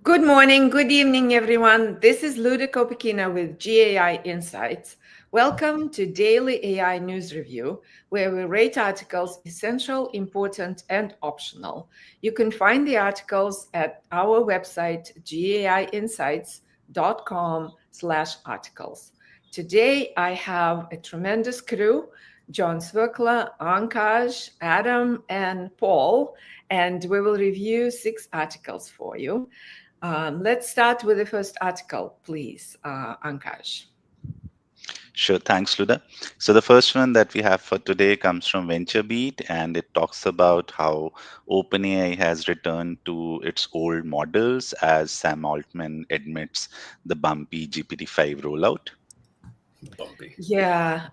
Good morning, good evening, everyone. This is Luda Kopikina with GAI Insights. Welcome to Daily AI News Review, where we rate articles essential, important, and optional. You can find the articles at our website, gaiinsights.com/articles. Today, I have a tremendous crew, John Svirkla, Ankaj, Adam, and Paul, and we will review 6 articles for you. Let's start with the first article, please, Ankaj. Sure, thanks, Luda. So the first one that we have for today comes from VentureBeat, and it talks about how OpenAI has returned to its old models as Sam Altman admits the Bumpy GPT-5 rollout. Bumpy. Yeah,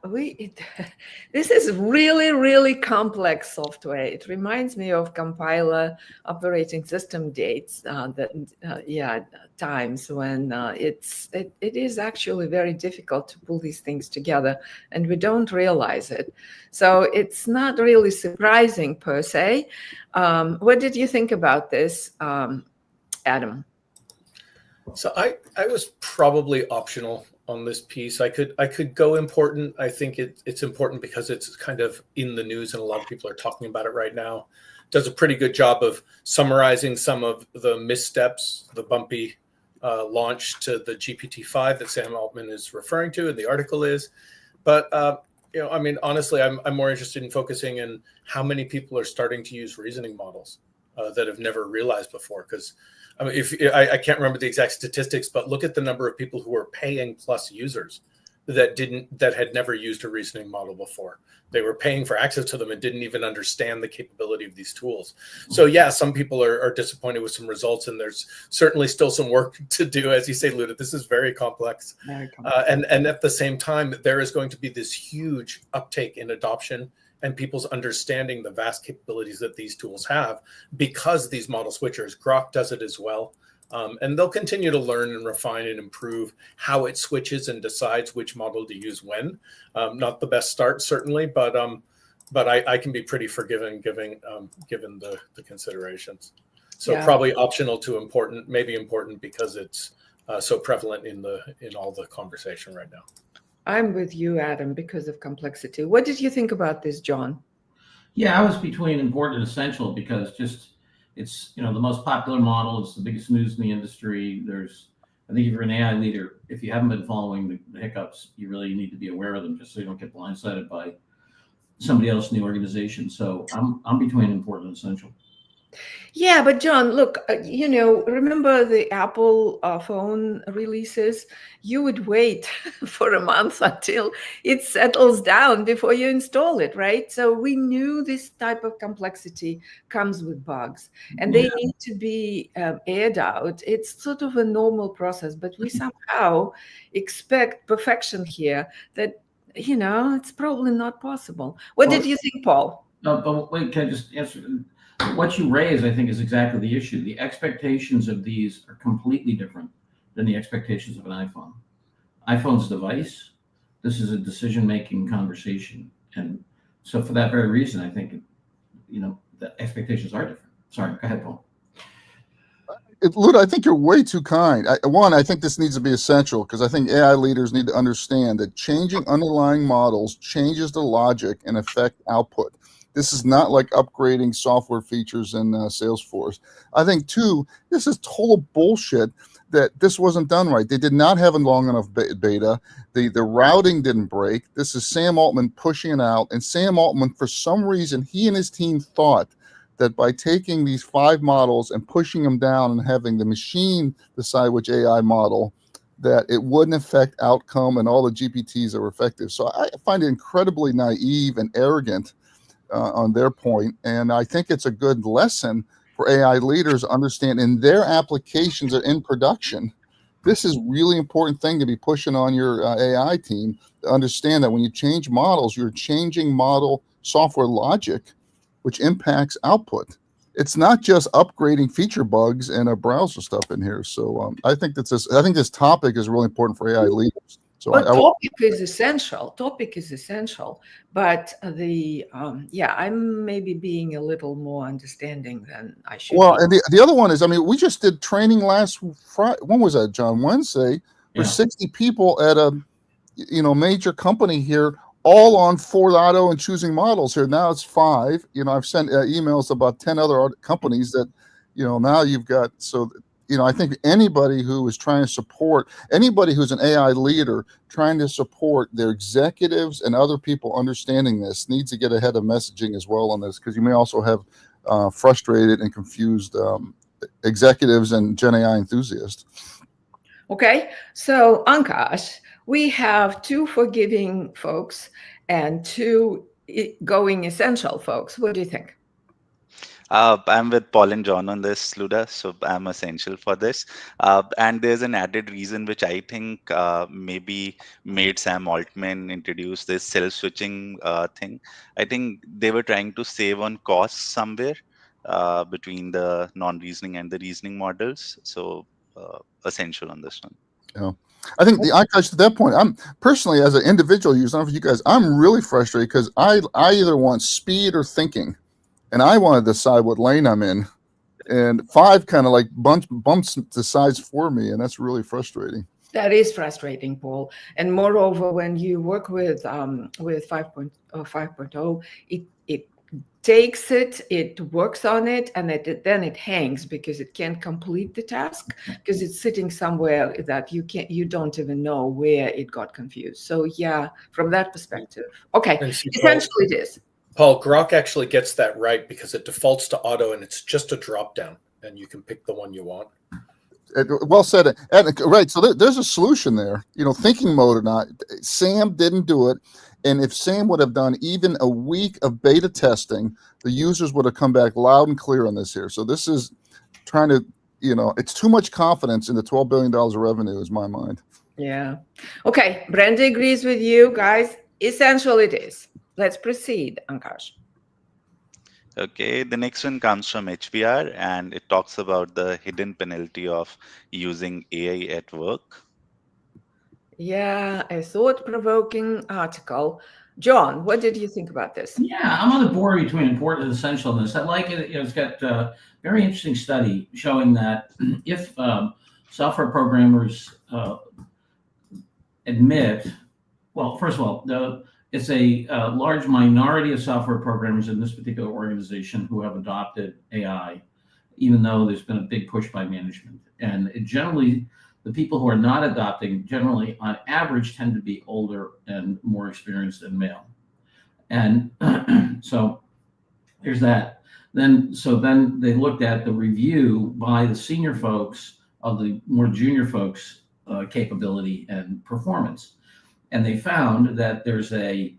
this is really, really complex software. It reminds me of compiler operating system dates, times when it is actually very difficult to pull these things together, and we don't realize it. So it's not really surprising per se. What did you think about this, Adam? So I was probably optional on this piece. I could go important. I think it's important because it's kind of in the news and a lot of people are talking about it right now. Does a pretty good job of summarizing some of the missteps, the bumpy launch to the GPT-5 that Sam Altman is referring to, and the article is. But honestly, I'm more interested in focusing in how many people are starting to use reasoning models that have never realized before. Because I can't remember the exact statistics, but look at the number of people who are paying plus users that had never used a reasoning model before. They were paying for access to them and didn't even understand the capability of these tools. So yeah, some people are disappointed with some results, and there's certainly still some work to do. As you say, Luda, this is very complex. Very complex. And at the same time, there is going to be this huge uptake in adoption and people's understanding the vast capabilities that these tools have because these model switchers. Grok does it as well. And they'll continue to learn and refine and improve how it switches and decides which model to use when. Not the best start, certainly, but I can be pretty forgiving given the considerations. So yeah. Probably optional to important, maybe important because it's so prevalent in all the conversation right now. I'm with you, Adam, because of complexity. What did you think about this, John? Yeah, I was between important and essential because it's the most popular model. It's the biggest news in the industry. I think if you're an AI leader, if you haven't been following the hiccups, you really need to be aware of them just so you don't get blindsided by somebody else in the organization. So I'm between important and essential. Yeah, but John, look, remember the Apple phone releases? You would wait for a month until it settles down before you install it, right? So we knew this type of complexity comes with bugs, and they need to be aired out. It's sort of a normal process, but we somehow expect perfection here that, it's probably not possible. What did you think, Paul? No, but wait, can I just answer? What you raise, I think, is exactly the issue. The expectations of these are completely different than the expectations of an iPhone. iPhone's a device. This is a decision-making conversation. And so for that very reason, I think, the expectations are different. Sorry, go ahead, Paul. Luda, I think you're way too kind. I think this needs to be essential because I think AI leaders need to understand that changing underlying models changes the logic and affect output. This is not like upgrading software features in Salesforce. I think, too, this is total bullshit that this wasn't done right. They did not have a long enough beta. The routing didn't break. This is Sam Altman pushing it out. And Sam Altman, for some reason, he and his team thought that by taking these 5 models and pushing them down and having the machine decide which AI model, that it wouldn't affect outcome and all the GPTs that were effective. So I find it incredibly naive and arrogant on their point, and I think it's a good lesson for AI leaders to understand in their applications that are in production. This is really important thing to be pushing on your AI team to understand that when you change models, you're changing model software logic, which impacts output. It's not just upgrading feature bugs and a browser stuff in here. So I think this topic is really important for AI leaders. So well, topic is essential. Topic is essential, but I'm maybe being a little more understanding than I should. Well, be. and the other one is, I mean, we just did training last Friday. When was that, John? Wednesday for 60 people at a major company here, all on 4.0 and choosing models here. Now it's 5. I've sent emails about 10 other companies that, now you've got. So, I think anybody who is trying to support, anybody who's an AI leader trying to support their executives and other people understanding this needs to get ahead of messaging as well on this, because you may also have frustrated and confused executives and Gen AI enthusiasts. Okay, so Ankash, we have 2 forgiving folks and 2 going essential folks. What do you think? I'm with Paul and John on this, Luda, so I'm essential for this. And there's an added reason which I think maybe made Sam Altman introduce this self-switching thing. I think they were trying to save on costs somewhere between the non-reasoning and the reasoning models. So essential on this one. Yeah. I think to that point, I'm personally, as an individual user, I don't know if you guys, I'm really frustrated because I either want speed or thinking, and I want to decide what lane I'm in, and 5 kind of like bumps decides for me, and that's really frustrating. That is frustrating, Paul. And moreover, when you work with 5.0, it takes it works on it, and then it hangs because it can't complete the task because it's sitting somewhere that you don't even know where it got confused. So yeah, from that perspective, okay, essentially it is. Paul, Grok actually gets that right because it defaults to auto, and it's just a drop down, and you can pick the one you want. Well said. Right. So there's a solution there. Thinking mode or not. Sam didn't do it. And if Sam would have done even a week of beta testing, the users would have come back loud and clear on this here. So this is trying to, it's too much confidence in the $12 billion of revenue is my mind. Yeah. Okay. Brenda agrees with you guys. Essential it is. Let's proceed, Ankash. Okay, the next one comes from HBR, and it talks about the hidden penalty of using AI at work. Yeah, a thought-provoking article. John, what did you think about this? Yeah, I'm on the border between important and essential in this. I like it. It's got a very interesting study showing that if software programmers admit, well, first of all, it's a large minority of software programmers in this particular organization who have adopted AI, even though there's been a big push by management. And generally, the people who are not adopting, generally, on average, tend to be older and more experienced and male. And so there's that. Then they looked at the review by the senior folks of the more junior folks' capability and performance. And they found that there's so it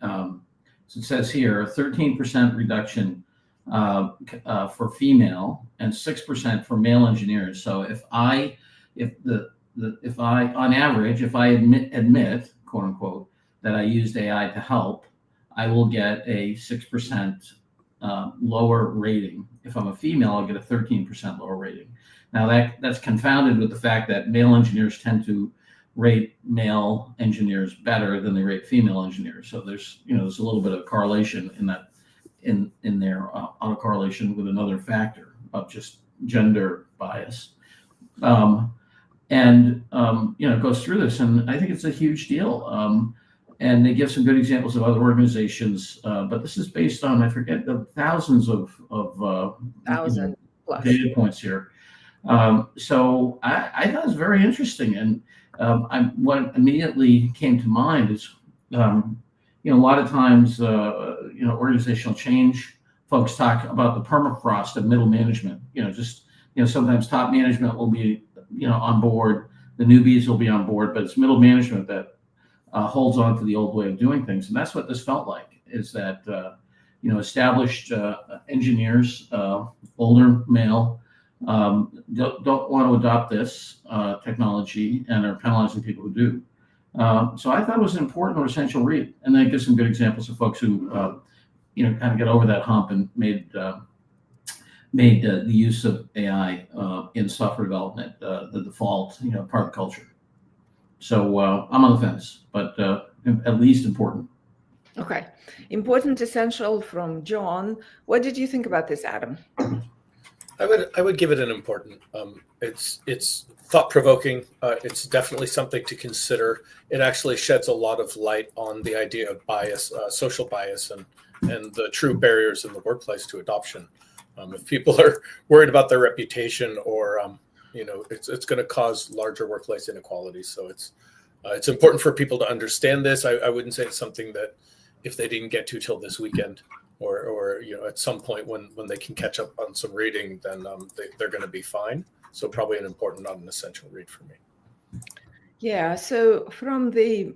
says here, a 13% reduction for female and 6% for male engineers. So if I on average, if I admit, quote unquote, that I used AI to help, I will get a 6% lower rating. If I'm a female, I'll get a 13% lower rating. Now that's confounded with the fact that male engineers tend to rate male engineers better than they rate female engineers. So there's a little bit of correlation in that in there, autocorrelation with another factor of just gender bias. It goes through this, and I think it's a huge deal. And they give some good examples of other organizations, but this is based on, I forget, the thousands of 1,000 plus data points here. So I thought it was very interesting, and what immediately came to mind is, a lot of times, organizational change folks talk about the permafrost of middle management. Sometimes top management will be, on board, the newbies will be on board, but it's middle management that holds on to the old way of doing things. And that's what this felt like, is that, established engineers, older male, don't want to adopt this technology and are penalizing people who do. So I thought it was an important or essential read. And then it gives some good examples of folks who, kind of get over that hump and made the use of AI in software development the default, part of the culture. So I'm on the fence, but at least important. Okay. Important, essential from John. What did you think about this, Adam? I would give it an important. It's thought provoking. It's definitely something to consider. It actually sheds a lot of light on the idea of bias, social bias, and the true barriers in the workplace to adoption. If people are worried about their reputation, or it's going to cause larger workplace inequality. So it's important for people to understand this. I wouldn't say it's something that if they didn't get to till this weekend, or at some point when they can catch up on some reading, then they're going to be fine. So probably an important, not an essential read for me. Yeah, so from the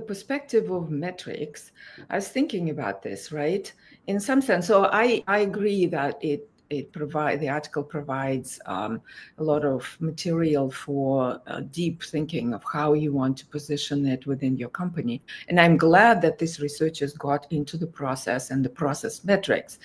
perspective of metrics, I was thinking about this, right? In some sense, so I agree that the article provides a lot of material for deep thinking of how you want to position it within your company. And I'm glad that these researchers got into the process and the process metrics.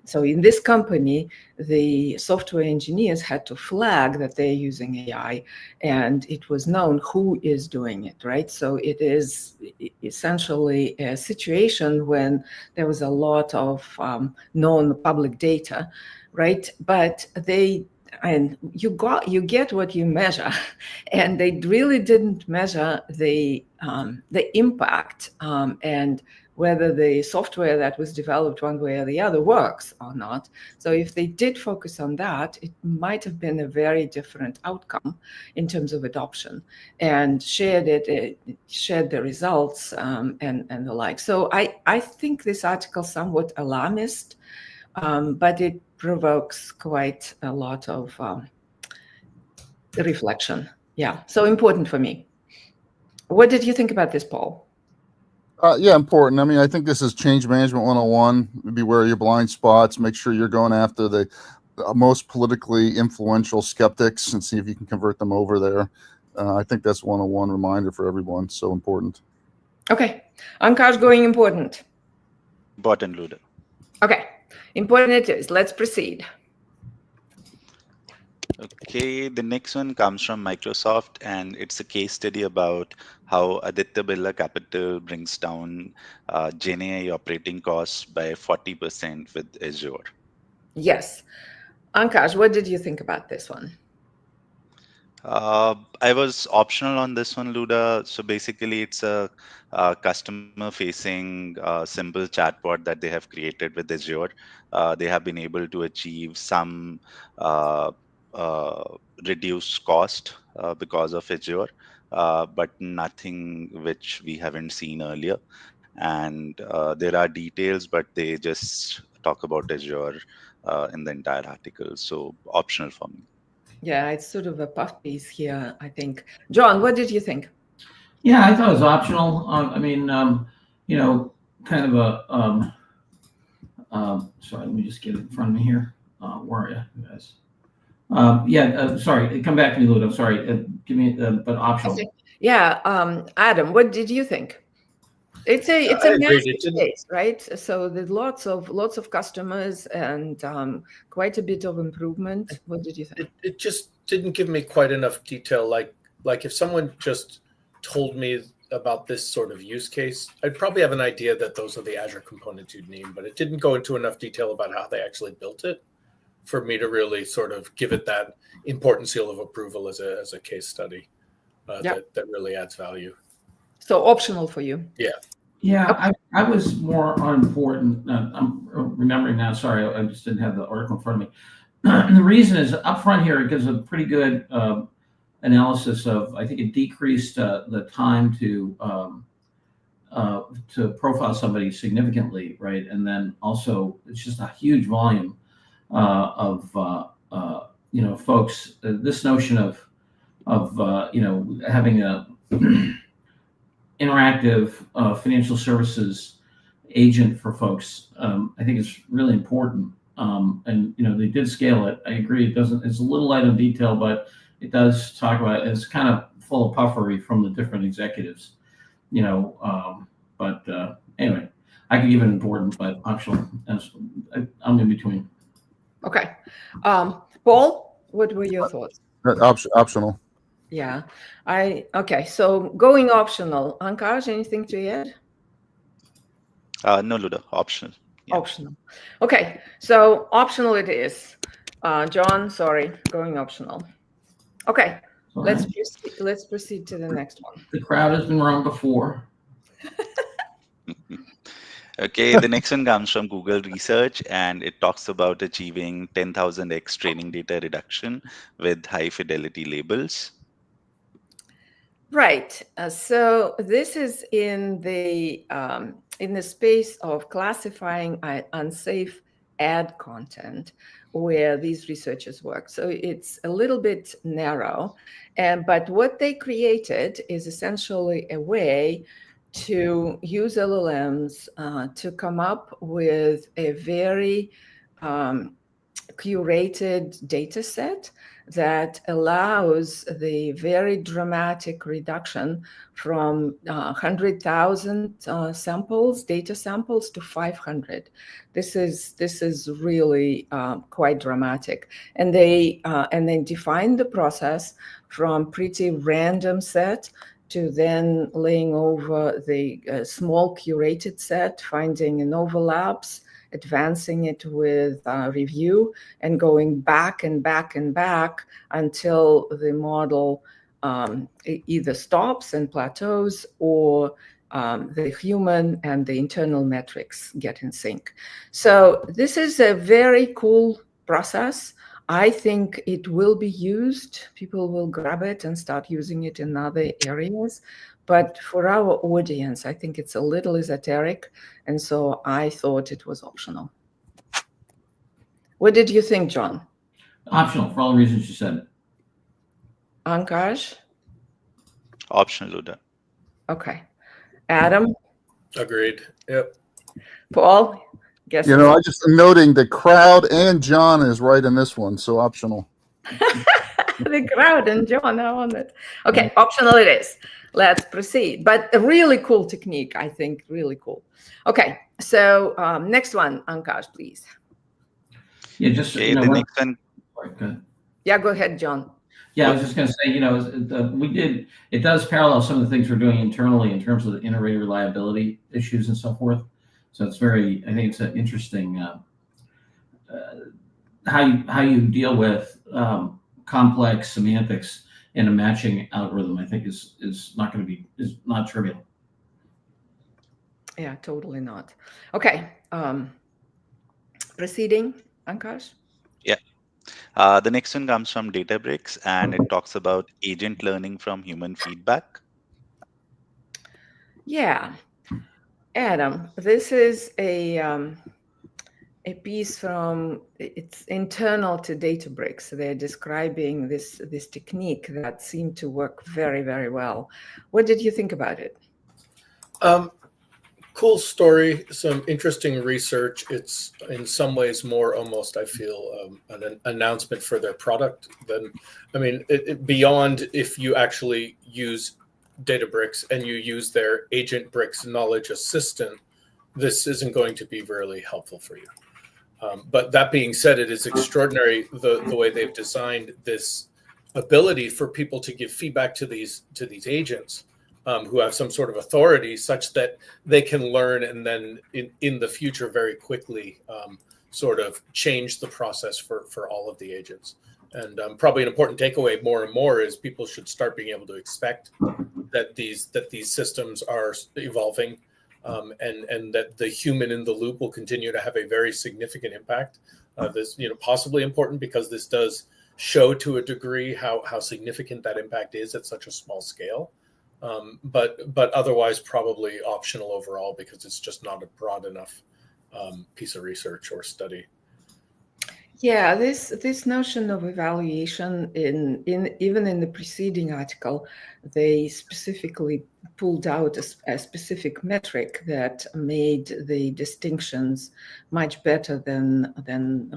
So in this company, the software engineers had to flag that they're using AI, and it was known who is doing it, right? So it is essentially a situation when there was a lot of non-public data, right? But you get what you measure, and they really didn't measure the impact and whether the software that was developed one way or the other works or not. So if they did focus on that, it might have been a very different outcome in terms of adoption, and shared the results and the like. So I think this article is somewhat alarmist, but it provokes quite a lot of reflection. Yeah, so important for me. What did you think about this, Paul? Yeah, important. I mean, I think this is change management 101. Beware of your blind spots. Make sure you're going after the most politically influential skeptics and see if you can convert them over there. I think that's 101 reminder for everyone. So important. Okay. Ankar's going important. Important, Luda. Okay. Important it is. Let's proceed. Okay, the next one comes from Microsoft, and it's a case study about how Aditya Birla Capital brings down GenAI operating costs by 40% with Azure. Yes. Ankash, what did you think about this one? I was optional on this one, Luda. So basically, it's a customer-facing simple chatbot that they have created with Azure. They have been able to achieve some uh, uh, reduced cost because of Azure, but nothing which we haven't seen earlier. And there are details, but they just talk about Azure in the entire article. So optional for me. Yeah, it's sort of a puff piece here, I think. John, what did you think? Yeah, I thought it was optional. I mean, kind of a. Sorry, let me just get it in front of me here. Where are you guys? Sorry, come back to me, Ludo. Sorry, give me, but optional. Yeah, Adam, what did you think? It's a massive case, right? So there's lots of customers and quite a bit of improvement. What did you think? It just didn't give me quite enough detail. Like if someone just told me about this sort of use case, I'd probably have an idea that those are the Azure components you'd need, but it didn't go into enough detail about how they actually built it for me to really sort of give it that important seal of approval as a case study that really adds value. So optional for you. Yeah. Yeah, okay. I was more on board, and I'm remembering now. Sorry, I just didn't have the article in front of me. And the reason is up front here, it gives a pretty good analysis of, I think it decreased the time to profile somebody significantly, right? And then also it's just a huge volume of folks. This notion of having a interactive financial services agent for folks, I think is really important. And they did scale it. I agree. It's a little light on detail, but it does talk about it. It's kind of full of puffery from the different executives, but anyway, I could give it important, but optional. I'm in between. Okay. Paul, what were your thoughts? Optional. Yeah. Okay. So going optional. Ankash, anything to add? No, Luda, optional. Yeah. Optional. Okay. So optional it is. John, sorry, going optional. Okay. All Let's right. proceed. Let's proceed to the next one. The crowd has been wrong before. Okay, the next one comes from Google Research, and it talks about achieving 10,000x training data reduction with high fidelity labels. Right. So this is in the space of classifying unsafe ad content, where these researchers work. So it's a little bit narrow, but what they created is essentially a way to use LLMs to come up with a very curated data set that allows the very dramatic reduction from 100,000 data samples to 500. This is really quite dramatic, and they define the process from pretty random set to then laying over the small curated set, finding an overlaps, advancing it with review, and going back and back and back until the model either stops and plateaus, or the human and the internal metrics get in sync. So this is a very cool process. I think it will be used. People will grab it and start using it in other areas. But for our audience, I think it's a little esoteric. And so I thought it was optional. What did you think, John? Optional for all the reasons you said. Ankash? Optional, Luda. Okay. Adam? Agreed. Yep. Paul? Guess I just am noting the crowd and John is right in this one, so optional. the crowd and John are on it. Okay, optional it is. Let's proceed. But a really cool technique, I think, really cool. Okay, so next one, Ankash, please. Yeah, just Okay, the next one. Sorry, go ahead. Yeah, go ahead, John. Yeah, I was just going to say, it does parallel some of the things we're doing internally in terms of the inter-rater reliability issues and so forth. So it's I think it's an interesting how you deal with complex semantics in a matching algorithm. I think is not trivial. Yeah, totally not. Okay, proceeding, Ankash. Yeah. The next one comes from Databricks, and it talks about agent learning from human feedback. Yeah, Adam, this is a piece it's internal to Databricks. They're describing this technique that seemed to work very, very well. What did you think about it? Cool story, some interesting research. It's in some ways more almost, I feel, an announcement for their product than, beyond if you actually use Databricks and you use their AgentBricks knowledge assistant, this isn't going to be really helpful for you. But that being said, it is extraordinary the way they've designed this ability for people to give feedback to these agents. Who have some sort of authority, such that they can learn and then in the future very quickly sort of change the process for all of the agents. And probably an important takeaway more and more is people should start being able to expect that these systems are evolving, and that the human in the loop will continue to have a very significant impact. This possibly important because this does show to a degree how significant that impact is at such a small scale. But otherwise probably optional overall because it's just not a broad enough piece of research or study. Yeah, this notion of evaluation even in the preceding article, they specifically pulled out a specific metric that made the distinctions much better than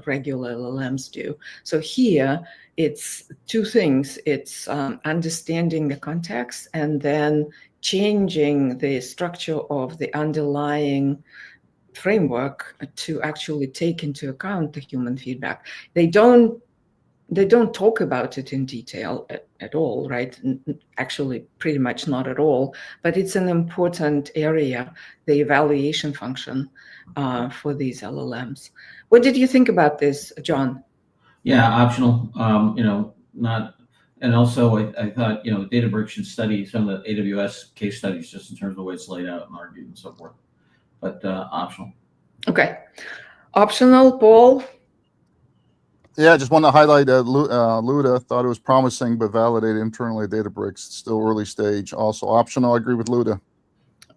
regular LLMs do. So here it's two things. It's understanding the context and then changing the structure of the underlying framework to actually take into account the human feedback. They don't they don't talk about it in detail at all, right? Actually, pretty much not at all, but it's an important area, the evaluation function for these LLMs. What did you think about this, John? Yeah, optional, not, and also I thought, Databricks should study some of the AWS case studies just in terms of the way it's laid out and argued and so forth, but optional. Okay. Optional, Paul? Yeah, I just want to highlight Luda thought it was promising, but validated internally at Databricks. Still early stage. Also optional. I agree with Luda.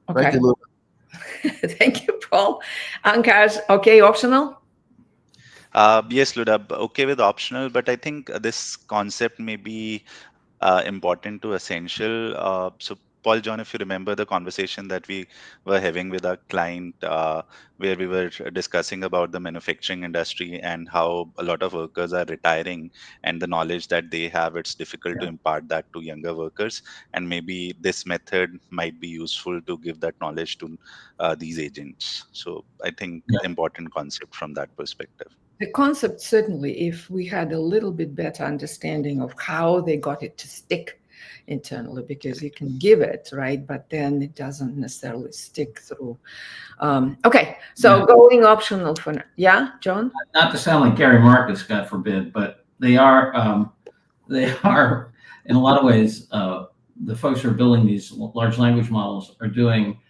Okay. Thank you, Luda. Thank you, Paul. Ankash, okay, optional? Yes, Luda, okay with optional, but I think this concept may be important to essential. So, Paul, John, if you remember the conversation that we were having with our client, where we were discussing about the manufacturing industry and how a lot of workers are retiring, and the knowledge that they have, it's difficult to impart that to younger workers. And maybe this method might be useful to give that knowledge to these agents. So, I think important concept from that perspective. The concept, certainly, if we had a little bit better understanding of how they got it to stick internally, because you can give it, right? But then it doesn't necessarily stick through. Okay, so going optional for now. Yeah, John? Not to sound like Gary Marcus, God forbid, but they are in a lot of ways, the folks who are building these large language models are doing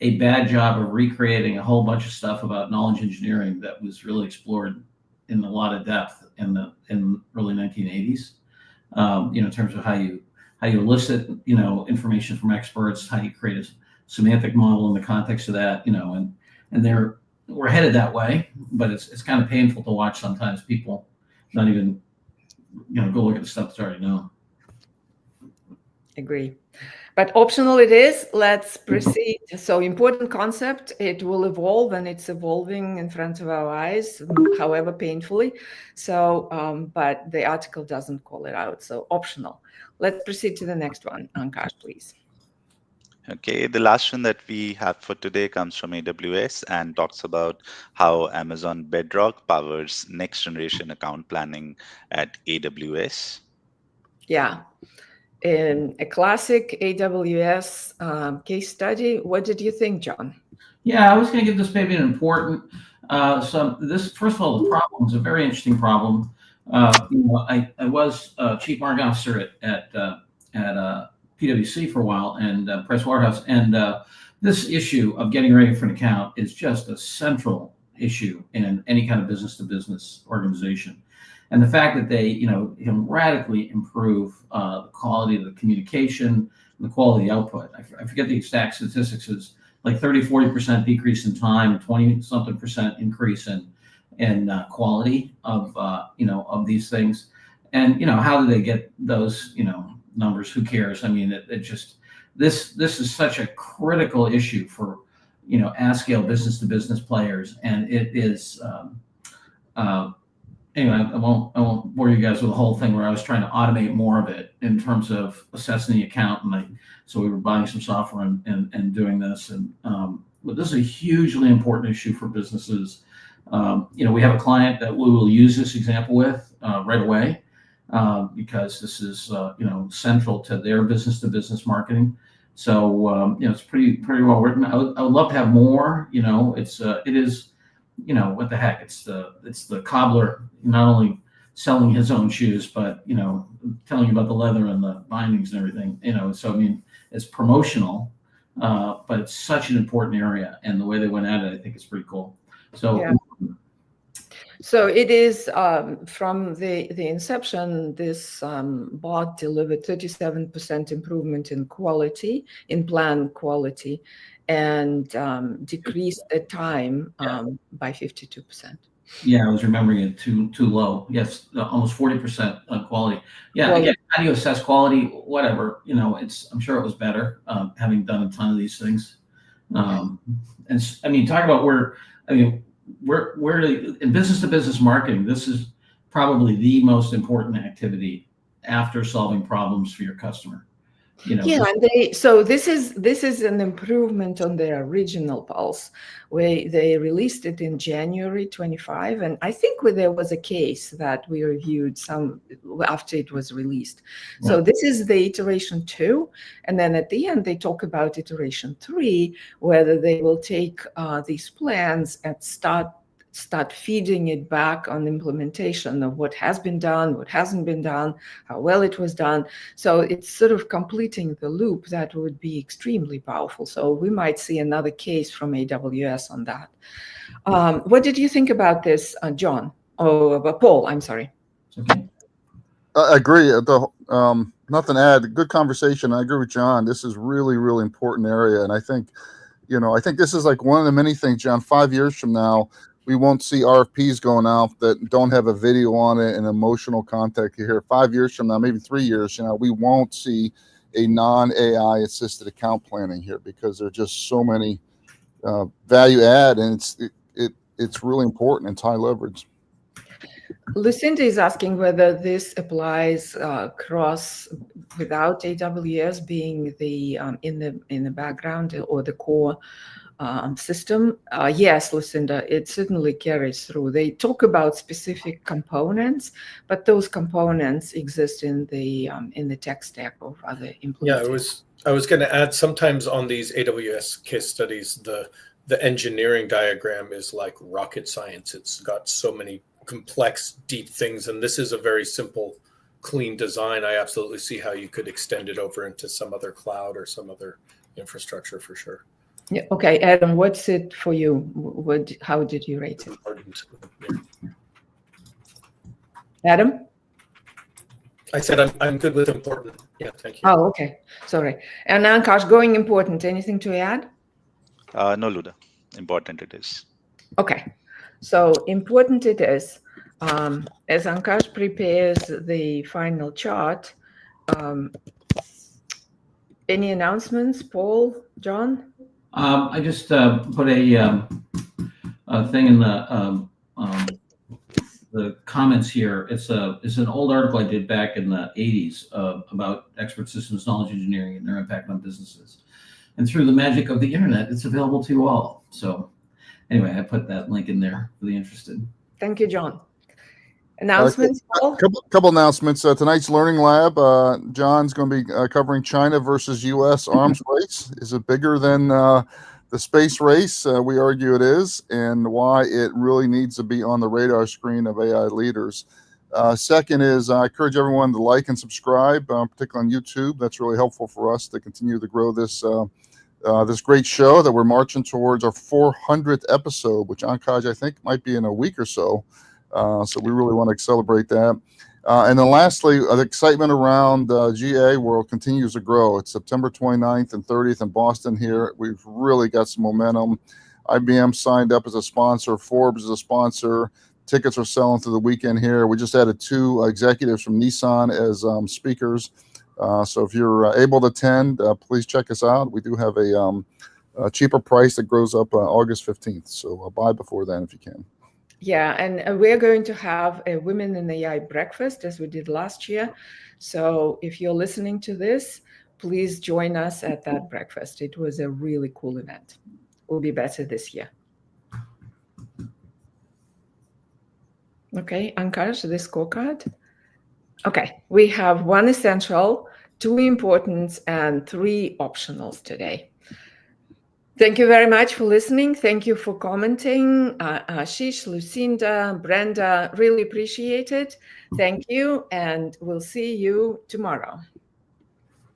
a bad job of recreating a whole bunch of stuff about knowledge engineering that was really explored in a lot of depth in the early 1980s. In terms of how you elicit information from experts, how you create a semantic model in the context of that, and we're headed that way, but it's kind of painful to watch sometimes people not even go look at the stuff that's already known. Agree. But optional it is. Let's proceed. So important concept. It will evolve, and it's evolving in front of our eyes, however painfully. So, but the article doesn't call it out. So optional. Let's proceed to the next one. Ankash, please. Okay, the last one that we have for today comes from AWS and talks about how Amazon Bedrock powers next generation account planning at AWS. Yeah. In a classic AWS case study. What did you think, John? Yeah, I was going to give this maybe an important. This, first of all, the problem is a very interesting problem. I was chief marketing officer at PwC for a while and Pricewaterhouse, and this issue of getting ready for an account is just a central issue in any kind of business-to-business organization. And the fact that they, can radically improve the quality of the communication and the quality of the output. I forget the exact statistics. Is like 30-40% decrease in time, 20-something% increase in quality of of these things. And how do they get those numbers? Who cares? I mean, it just this is such a critical issue for at-scale business-to-business players, and it is. Anyway, I won't bore you guys with the whole thing where I was trying to automate more of it in terms of assessing the account, and so we were buying some software and doing this, and but this is a hugely important issue for businesses. We have a client that we will use this example with right away because this is central to their business-to-business marketing. So it's pretty well written. I would love to have more. It is. What the heck? It's the cobbler not only selling his own shoes, but telling you about the leather and the bindings and everything. So I mean, it's promotional, but it's such an important area, and the way they went at it, I think is pretty cool. So. Yeah. So it is from the inception, this bot delivered 37% improvement in quality, in plan quality, and decreased the time by 52%. Yeah, I was remembering it too low. Yes, almost 40% on quality. Yeah, Quality. Again, how do you assess quality? Whatever, I'm sure it was better having done a ton of these things. And I mean, talk about where in business-to-business marketing, this is probably the most important activity after solving problems for your customer. Yeah, and so this is an improvement on their original Pulse, where they released it in January 25, and I think there was a case that we reviewed some after it was released. Yeah. So this is the iteration 2, and then at the end they talk about iteration 3, whether they will take these plans and start feeding it back on implementation of what has been done, what hasn't been done, how well it was done. So it's sort of completing the loop. That would be extremely powerful. So we might see another case from AWS on that. What did you think about this, John? Paul, I'm sorry. Okay. I agree. Nothing to add. Good conversation. I agree with John. This is really, really important area. And I think this is like one of the many things, John, 5 years from now, we won't see RFPs going out that don't have a video on it and emotional content here. 5 years from now, maybe 3 years from now, we won't see a non-AI assisted account planning here because there are just so many value add, and it's really important. It's high leverage. Lucinda is asking whether this applies cross without AWS being the in the background or the core system. Yes, Lucinda, it certainly carries through. They talk about specific components, but those components exist in the tech stack or other implementation. Yeah, I was going to add, sometimes on these AWS case studies, the engineering diagram is like rocket science. It's got so many complex, deep things, and this is a very simple, clean design. I absolutely see how you could extend it over into some other cloud or some other infrastructure for sure. Yeah, okay, Adam, what's it for you? How did you rate it? Adam? I said I'm good with important. Yeah, thank you. Oh, okay. Sorry. And Ankash, going important. Anything to add? No, Luda. Important it is. Okay. So important it is. As Ankash prepares the final chart, any announcements, Paul, John? I just put a thing in the comments here. It's an old article I did back in the 80s about expert systems knowledge engineering and their impact on businesses. And through the magic of the internet, it's available to you all. So anyway, I put that link in there for the interested. Thank you, John. Announcements, Paul? Couple announcements. Tonight's Learning Lab, John's going to be covering China versus U.S. arms race. Is it bigger than the space race? We argue it is, and why it really needs to be on the radar screen of AI leaders. Second is I encourage everyone to like and subscribe, particularly on YouTube. That's really helpful for us to continue to grow this this great show that we're marching towards our 400th episode, which Ankash, I think, might be in a week or so. So we really want to celebrate that. And then lastly, the excitement around GA World continues to grow. It's September 29th and 30th in Boston here. We've really got some momentum. IBM signed up as a sponsor. Forbes is a sponsor. Tickets are selling through the weekend here. We just added 2 executives from Nissan as speakers. So if you're able to attend, please check us out. We do have a cheaper price that grows up August 15th. So buy before then if you can. Yeah, and we're going to have a Women in AI breakfast as we did last year. So if you're listening to this, please join us at that breakfast. It was a really cool event. We'll be better this year. Okay, Ankash, the scorecard. Okay, we have 1 essential, 2 important, and 3 optionals today. Thank you very much for listening. Thank you for commenting. Ashish, Lucinda, Brenda, really appreciate it. Thank you, and we'll see you tomorrow.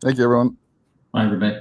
Thank you, everyone. Bye, everybody.